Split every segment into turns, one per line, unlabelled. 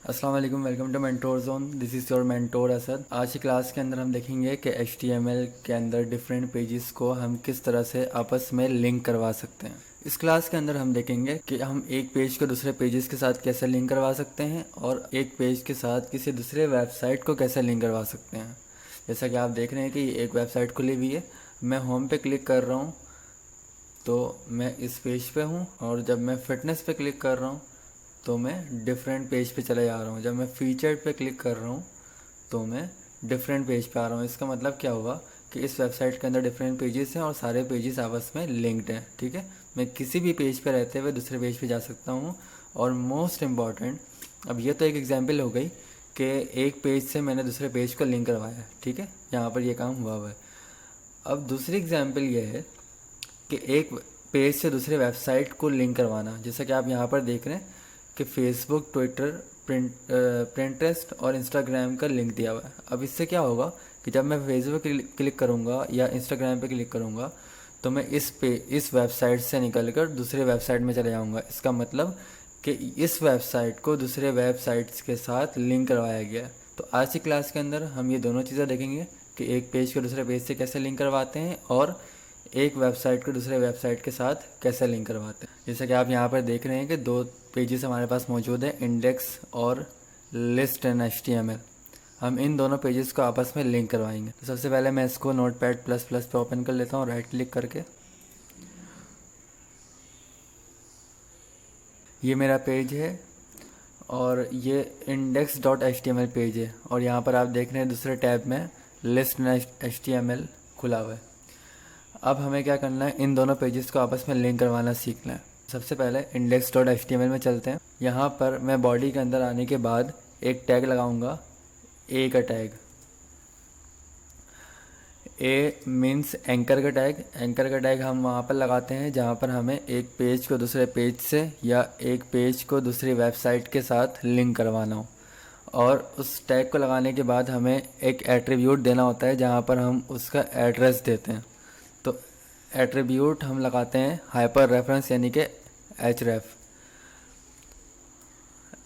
अस्सलाम वालेकुम, welcome to mentor zone. This is your mentor Asad. आज की क्लास के अंदर हम देखेंगे कि HTML के अंदर डिफरेंट पेजेस को हम किस तरह से आपस में लिंक करवा सकते हैं। इस क्लास के अंदर हम देखेंगे कि हम एक पेज को दूसरे पेजेस के साथ कैसे लिंक करवा सकते हैं और एक पेज के साथ किसी दूसरे वेबसाइट को कैसे लिंक करवा सकते हैं। जैसा कि आप देख रहे हैं कि एक वेबसाइट खुली हुई है, मैं होम पे क्लिक कर रहा हूँ तो मैं इस पेज पे हूँ, और जब मैं फिटनेस पे क्लिक कर रहा हूँ तो मैं डिफरेंट पेज पे चले जा रहा हूँ। जब मैं फीचर्ड पे क्लिक कर रहा हूँ तो मैं डिफरेंट पेज पे आ रहा हूँ। इसका मतलब क्या हुआ कि इस वेबसाइट के अंदर डिफरेंट पेजेस हैं और सारे पेजेस आपस में लिंक्ड हैं। ठीक है, मैं किसी भी पेज पे रहते हुए दूसरे पेज पे जा सकता हूँ। और मोस्ट इम्पॉर्टेंट, अब ये तो एक एग्जांपल हो गई कि एक पेज से मैंने दूसरे पेज को लिंक करवाया है। ठीक है, यहाँ पर ये काम हुआ है। अब दूसरी एग्जांपल ये है कि एक पेज से दूसरे वेबसाइट को लिंक करवाना। जैसा कि आप यहाँ पर देख रहे हैं कि फेसबुक, ट्विटर, प्रिंटरेस्ट और इंस्टाग्राम का लिंक दिया हुआ है। अब इससे क्या होगा कि जब मैं फेसबुक क्लिक करूँगा या इंस्टाग्राम पे क्लिक करूँगा तो मैं इस वेबसाइट से निकलकर दूसरे वेबसाइट में चले जाऊँगा। इसका मतलब कि इस वेबसाइट को दूसरे वेबसाइट्स के साथ लिंक करवाया गया है। तो आज की क्लास के अंदर हम ये दोनों चीज़ें देखेंगे कि एक पेज को दूसरे पेज से कैसे लिंक करवाते हैं और एक वेबसाइट को दूसरे वेबसाइट के साथ कैसे लिंक करवाते हैं। जैसा कि आप यहाँ पर देख रहे हैं कि दो पेजेस हमारे पास मौजूद है, इंडेक्स और लिस्ट इन HTML। हम इन दोनों पेजेस को आपस में लिंक करवाएंगे। तो सबसे पहले मैं इसको Notepad++ पे ओपन कर लेता हूँ राइट क्लिक करके। ये मेरा पेज है और ये index.html पेज है, और यहाँ पर आप देख रहे हैं दूसरे टैब में लिस्ट इन HTML खुला हुआ है। अब हमें क्या करना है, इन दोनों पेजेस को आपस में लिंक करवाना सीखना है। सबसे पहले index.html में चलते हैं। यहाँ पर मैं बॉडी के अंदर आने के बाद एक टैग लगाऊंगा, ए का टैग। ए मीन्स एंकर का टैग। एंकर का टैग हम वहाँ पर लगाते हैं जहाँ पर हमें एक पेज को दूसरे पेज से या एक पेज को दूसरी वेबसाइट के साथ लिंक करवाना हो। और उस टैग को लगाने के बाद हमें एक एट्रीब्यूट देना होता है जहाँ पर हम उसका एड्रेस देते हैं। तो एट्रीब्यूट हम लगाते हैं हाइपर रेफरेंस यानी कि href।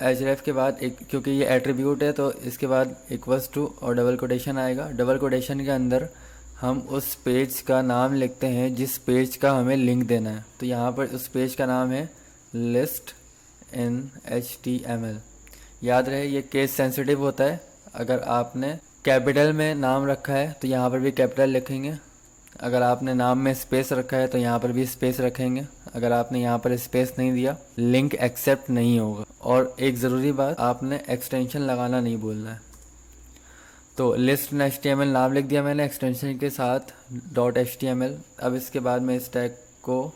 href के बाद एक, क्योंकि ये एट्रीब्यूट है तो इसके बाद इक्वल्स टू और डबल कोटेशन आएगा। डबल कोटेशन के अंदर हम उस पेज का नाम लिखते हैं जिस पेज का हमें लिंक देना है। तो यहाँ पर उस पेज का नाम है लिस्ट इन HTML। याद रहे ये केस सेंसिटिव होता है। अगर आपने कैपिटल में नाम रखा है तो यहाँ पर भी कैपिटल लिखेंगे, अगर आपने नाम में स्पेस रखा है तो यहाँ पर भी स्पेस रखेंगे, अगर आपने यहाँ पर स्पेस नहीं दिया लिंक एक्सेप्ट नहीं होगा। और एक ज़रूरी बात, आपने एक्सटेंशन लगाना नहीं भूलना है। तो लिस्ट इन HTML नाम लिख दिया मैंने एक्सटेंशन के साथ .html। अब इसके बाद मैं इस टैग को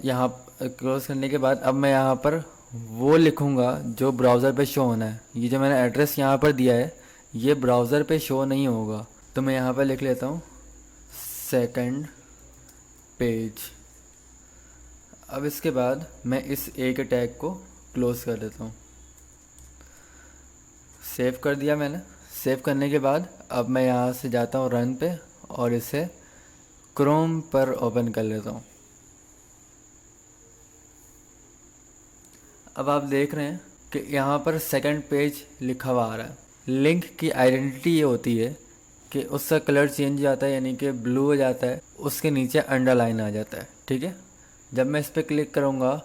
यहाँ क्लोज करने के बाद अब मैं यहाँ पर वो लिखूँगा जो ब्राउज़र पे शो होना है। ये जो मैंने एड्रेस यहाँ पर दिया है ये ब्राउज़र पे शो नहीं होगा, तो मैं यहाँ पर लिख लेता हूँ सेकंड पेज। अब इसके बाद मैं इस ए के टैग को क्लोज कर देता हूँ। सेव कर दिया मैंने। सेव करने के बाद अब मैं यहाँ से जाता हूँ रन पे और इसे क्रोम पर ओपन कर लेता हूँ। अब आप देख रहे हैं कि यहाँ पर सेकंड पेज लिखा हुआ आ रहा है। लिंक की आइडेंटिटी ये होती है कि उसका कलर चेंज हो जाता है, यानी कि ब्लू हो जाता है, उसके नीचे अंडरलाइन आ जाता है। ठीक है, जब मैं इस पर क्लिक करूँगा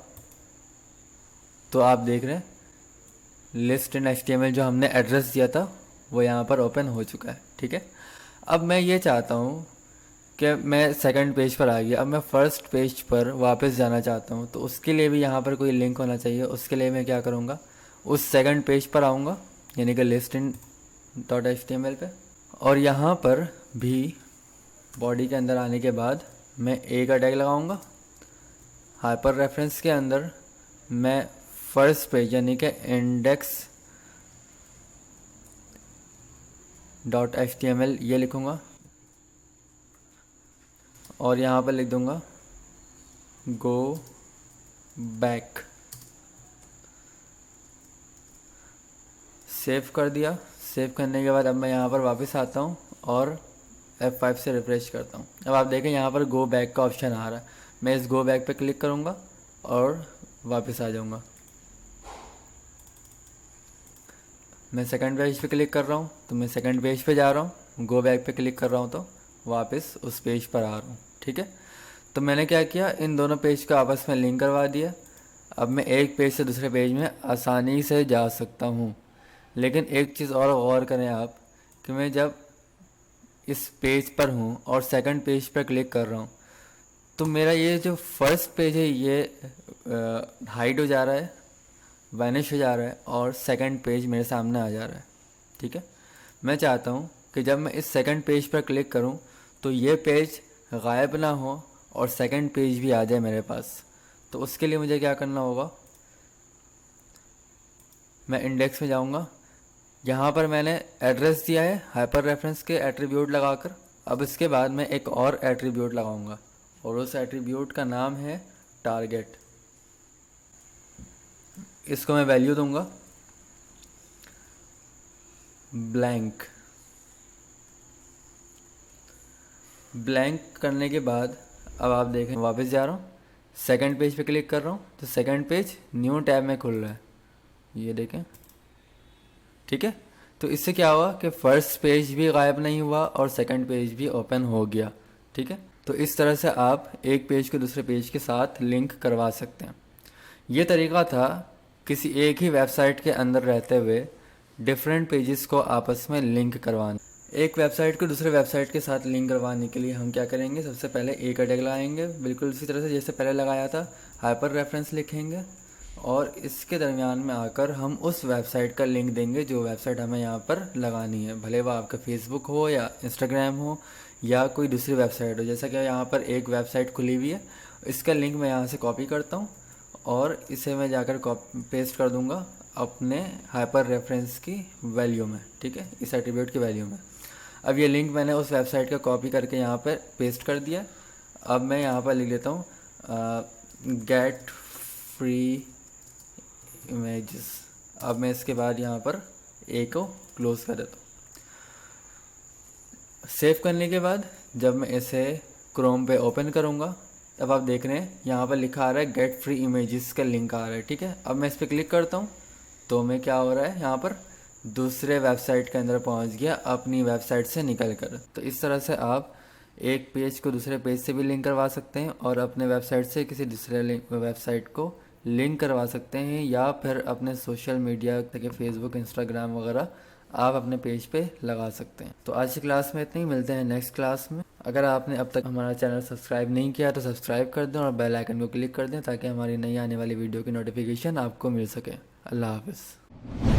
तो आप देख रहे हैं लिस्ट इन HTML जो हमने एड्रेस दिया था वो यहाँ पर ओपन हो चुका है। ठीक है, अब मैं ये चाहता हूँ कि मैं सेकंड पेज पर आ गया, अब मैं फर्स्ट पेज पर वापस जाना चाहता हूँ, तो उसके लिए भी यहाँ पर कोई लिंक होना चाहिए। उसके लिए मैं क्या करूँगा, उस सेकंड पेज पर आऊँगा यानी कि लिस्ट इन .html पे, और यहाँ पर भी बॉडी के अंदर आने के बाद मैं ए का टैग लगाऊंगा। हाइपर रेफरेंस के अंदर मैं फर्स्ट पेज यानी कि index.html ये लिखूंगा और यहाँ पर लिख दूंगा गो बैक। सेव कर दिया। सेव करने के बाद अब मैं यहाँ पर वापस आता हूँ और F5 से रिफ्रेश करता हूँ। अब आप देखें यहाँ पर गो बैक का ऑप्शन आ रहा है। मैं इस गो बैक पे क्लिक करूँगा और वापस आ जाऊँगा। मैं सेकंड पेज पे क्लिक कर रहा हूँ तो मैं सेकंड पेज पे जा रहा हूँ, गो बैक पे क्लिक कर रहा हूँ तो वापस उस पेज पर आ रहा हूँ। ठीक है, तो मैंने क्या किया, इन दोनों पेज को आपस में लिंक करवा दिया। अब मैं एक पेज से दूसरे पेज में आसानी से जा सकता हूँ। लेकिन एक चीज़ और गौर करें आप कि मैं जब इस पेज पर हूँ और सेकंड पेज पर क्लिक कर रहा हूँ तो मेरा ये जो फर्स्ट पेज है ये हाइड हो जा रहा है, वैनिश हो जा रहा है और सेकंड पेज मेरे सामने आ जा रहा है। ठीक है, मैं चाहता हूँ कि जब मैं इस सेकंड पेज पर क्लिक करूँ तो ये पेज गायब ना हो और सेकंड पेज भी आ जाए मेरे पास। तो उसके लिए मुझे क्या करना होगा, मैं इंडेक्स में जाऊँगा, यहाँ पर मैंने एड्रेस दिया है हाइपर रेफरेंस के एट्रीब्यूट लगाकर। अब इसके बाद मैं एक और एट्रीब्यूट लगाऊंगा और उस एट्रीब्यूट का नाम है टारगेट। इसको मैं वैल्यू दूंगा ब्लैंक। ब्लैंक करने के बाद अब आप देखें, वापस जा रहा हूँ, सेकंड पेज पे क्लिक कर रहा हूँ तो सेकंड पेज न्यू टैब में खुल रहा है, ये देखें। ठीक है, तो इससे क्या हुआ कि फर्स्ट पेज भी गायब नहीं हुआ और सेकंड पेज भी ओपन हो गया। ठीक है, तो इस तरह से आप एक पेज को दूसरे पेज के साथ लिंक करवा सकते हैं। ये तरीका था किसी एक ही वेबसाइट के अंदर रहते हुए डिफरेंट पेजेस को आपस में लिंक करवाना। एक वेबसाइट को दूसरे वेबसाइट के साथ लिंक करवाने के लिए हम क्या करेंगे, सबसे पहले एक टैग लगाएंगे, बिल्कुल उसी तरह से जैसे पहले लगाया था, हाइपर रेफरेंस लिखेंगे और इसके दरमियान में आकर हम उस वेबसाइट का लिंक देंगे जो वेबसाइट हमें यहाँ पर लगानी है, भले वह आपका फेसबुक हो या इंस्टाग्राम हो या कोई दूसरी वेबसाइट हो। जैसा कि यहाँ पर एक वेबसाइट खुली हुई है, इसका लिंक मैं यहाँ से कॉपी करता हूँ और इसे मैं जाकर पेस्ट कर दूँगा अपने हाइपर रेफरेंस की वैल्यू में। ठीक है, इस एट्रीब्यूट की वैल्यू में। अब ये लिंक मैंने उस वेबसाइट का कॉपी करके यहाँ पर पेस्ट कर दिया। अब मैं यहाँ पर लिख लेता हूँ गेट फ्री इमेजेस। अब मैं इसके बाद यहाँ पर ए को क्लोज कर देता हूँ। सेव करने के बाद जब मैं इसे क्रोम पे ओपन करूँगा तब आप देख रहे हैं यहाँ पर लिखा आ रहा है गेट फ्री इमेजेस का लिंक आ रहा है। ठीक है, अब मैं इस पर क्लिक करता हूँ तो मैं क्या हो रहा है, यहाँ पर दूसरे वेबसाइट के अंदर पहुँच गया अपनी वेबसाइट से निकल कर। तो इस तरह से आप एक पेज को दूसरे पेज से भी लिंक करवा सकते हैं और अपने वेबसाइट से किसी दूसरे वेबसाइट को लिंक करवा सकते हैं, या फिर अपने सोशल मीडिया जैसे फेसबुक, इंस्टाग्राम वगैरह आप अपने पेज पे लगा सकते हैं। तो आज की क्लास में इतना ही, मिलते हैं नेक्स्ट क्लास में। अगर आपने अब तक हमारा चैनल सब्सक्राइब नहीं किया तो सब्सक्राइब कर दें और बेल आइकन को क्लिक कर दें ताकि हमारी नई आने वाली वीडियो की नोटिफिकेशन आपको मिल सके। अल्लाह हाफ़िज़।